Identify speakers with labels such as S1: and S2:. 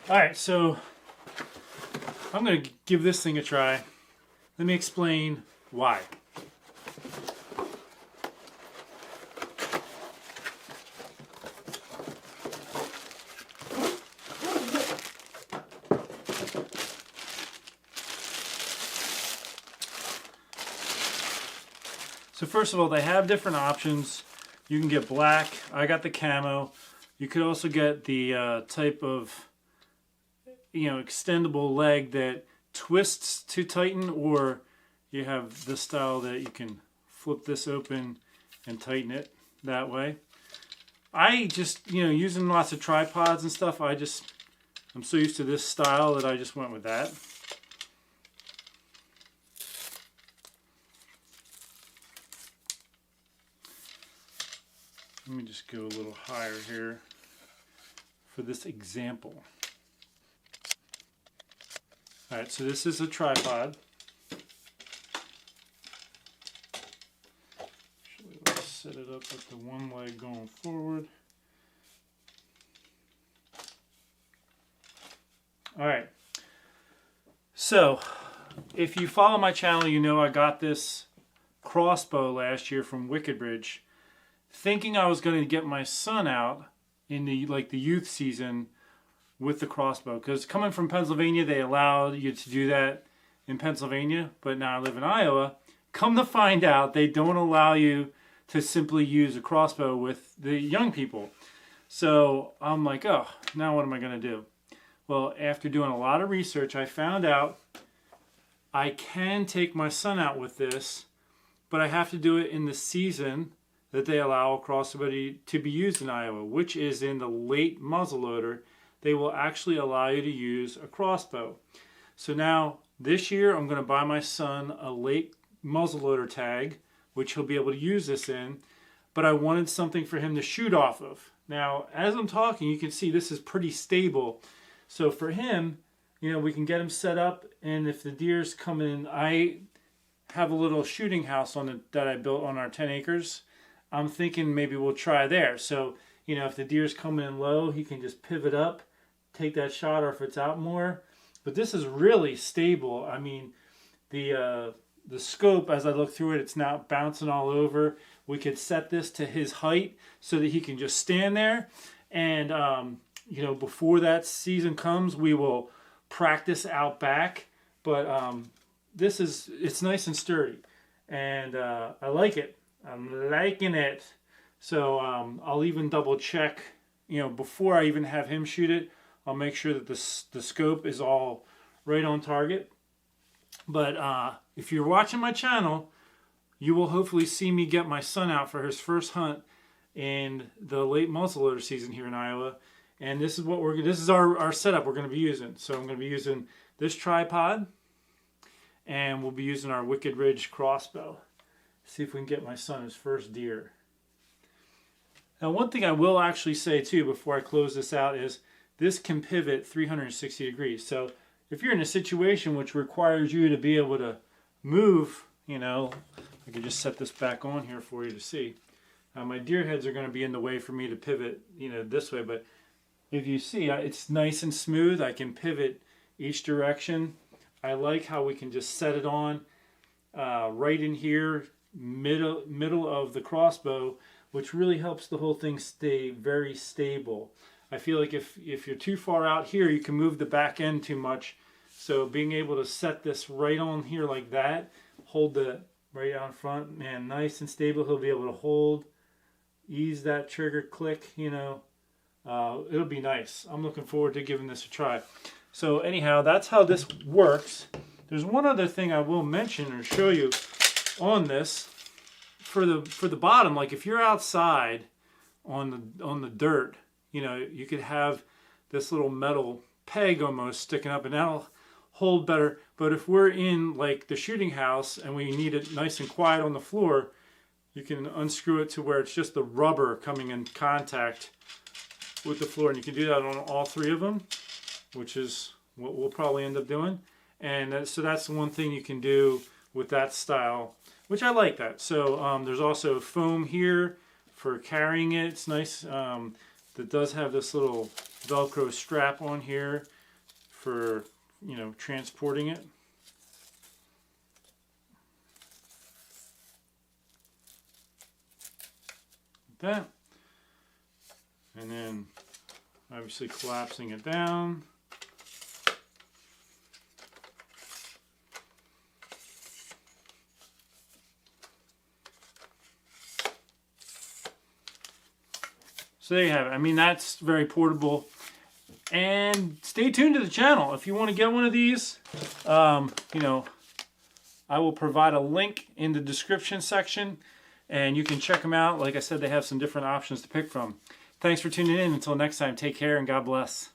S1: Alright, so I'm going to give this thing a try. Let me explain why. So first of all, they have different options. You can get black. I got the camo. You could also get the type of, extendable leg that twists to tighten, or you have the style that you can flip this open and tighten it that way. I just, using lots of tripods and stuff, I'm so used to this style that I just went with that. Let me just go a little higher here for this example. Alright, so this is a tripod. Actually, let's set it up with the one leg going forward. Alright, so if you follow my channel, you know I got this crossbow last year from Wickedbridge, thinking I was going to get my son out in the youth season with the crossbow, because coming from Pennsylvania, they allowed you to do that in Pennsylvania, but now I live in Iowa. Come to find out, they don't allow you to simply use a crossbow with the young people. So I'm like, oh, now what am I going to do? Well, after doing a lot of research, I found out I can take my son out with this, but I have to do it in the season that they allow a crossbow to be used in Iowa, which is in the late muzzleloader. They will actually allow you to use a crossbow. So now, this year, I'm going to buy my son a late muzzleloader tag, which he'll be able to use this in, but I wanted something for him to shoot off of. Now, as I'm talking, you can see this is pretty stable. So for him, we can get him set up, and if the deer's come in, I have a little shooting house that I built on our 10 acres. I'm thinking maybe we'll try there. So, if the deer's coming in low, he can just pivot up, take that shot, or if it's out more. But this is really stable. I mean, the scope, as I look through it, it's not bouncing all over. We could set this to his height so that he can just stand there. And, before that season comes, we will practice out back. But it's nice and sturdy. And I like it. I'm liking it. So I'll even double check, before I even have him shoot it, I'll make sure that the scope is all right on target. But if you're watching my channel, you will hopefully see me get my son out for his first hunt in the late muzzleloader season here in Iowa. And this is our setup we're going to be using. So I'm going to be using this tripod, and we'll be using our Wickedbridge crossbow. See if we can get my son his first deer. Now, one thing I will actually say too before I close this out is this can pivot 360 degrees. So if you're in a situation which requires you to be able to move, I could just set this back on here for you to see. My deer heads are going to be in the way for me to pivot, this way. But if you see, it's nice and smooth. I can pivot each direction. I like how we can just set it on right in here, middle of the crossbow, which really helps the whole thing stay very stable. I feel like if you're too far out here, you can move the back end too much. So being able to set this right on here like that, hold the right out front, man, nice and stable. He'll be able to hold, ease that trigger click, it'll be nice. I'm looking forward to giving this a try. So anyhow, that's how this works. There's one other thing I will mention or show you on this. For the bottom, like if you're outside on the dirt, you could have this little metal peg almost sticking up, and that'll hold better. But if we're in like the shooting house and we need it nice and quiet on the floor, you can unscrew it to where it's just the rubber coming in contact with the floor, and you can do that on all three of them, which is what we'll probably end up doing. And so that's the one thing you can do with that style, which I like that. So there's also foam here for carrying it. It's nice. That does have this little Velcro strap on here, for, transporting it. Like that. And then obviously collapsing it down. So there you have it. I mean, that's very portable. And stay tuned to the channel. If you want to get one of these, I will provide a link in the description section, and you can check them out. Like I said, they have some different options to pick from. Thanks for tuning in. Until next time, take care and God bless.